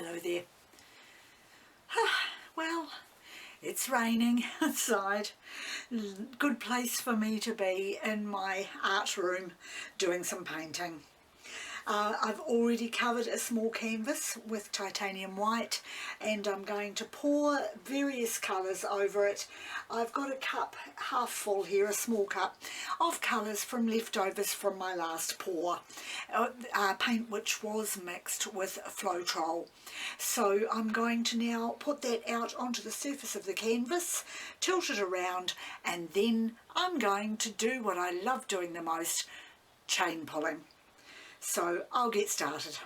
Hello there. Well, it's raining outside. Good place for me to be in my art room doing some painting. I've already covered a small canvas with titanium white and I'm going to pour various colours over it. I've got a cup half full here, a small cup of colours from leftovers from my last pour, paint which was mixed with Floetrol. So I'm going to now put that out onto the surface of the canvas, tilt it around, and then I'm going to do what I love doing the most, chain pulling. So I'll get started.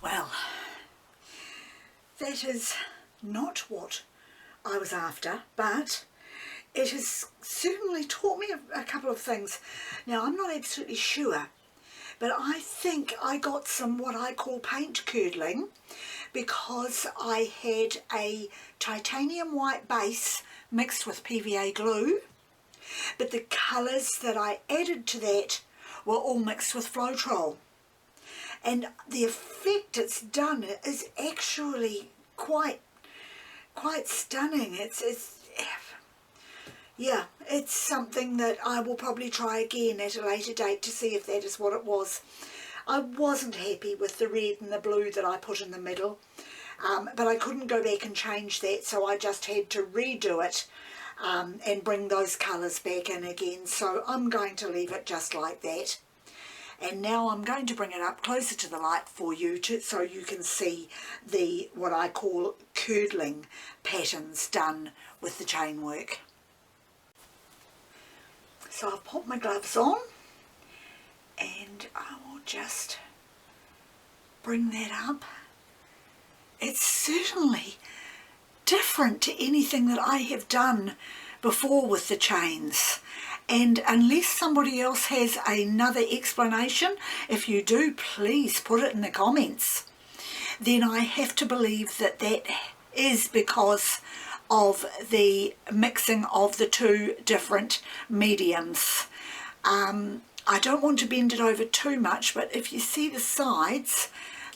Well, that is not what I was after, but it has certainly taught me a couple of things. Now, I'm not absolutely sure, but I think I got some what I call paint curdling because I had a titanium white base mixed with PVA glue, but the colours that I added to that were all mixed with Floetrol. And the effect it's done is actually quite stunning. Yeah, it's something that I will probably try again at a later date to see if that is what it was. I wasn't happy with the red and the blue that I put in the middle, but I couldn't go back and change that, so I just had to redo it and bring those colours back in again. So I'm going to leave it just like that. And now I'm going to bring it up closer to the light for you so you can see the what I call curdling patterns done with the chain work. So I've put my gloves on and I will just bring that up. It's certainly different to anything that I have done before with the chains. And unless somebody else has another explanation, if you do, please put it in the comments. Then I have to believe that that is because of the mixing of the two different mediums. I don't want to bend it over too much, but if you see the sides,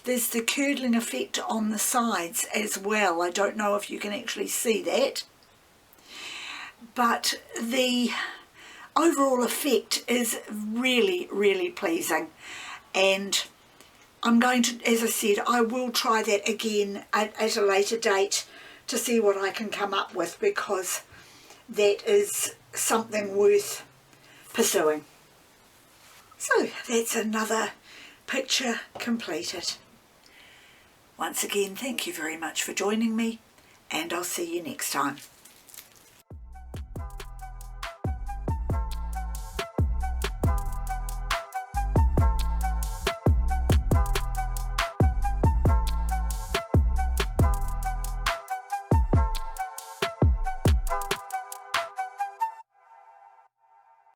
there's the curdling effect on the sides as well. I don't know if you can actually see that, but the overall effect is really pleasing, and I'm going to, as I said, I will try that again at a later date to see what I can come up with, because that is something worth pursuing. So that's another picture completed. Once again, thank you very much for joining me, and I'll see you next time.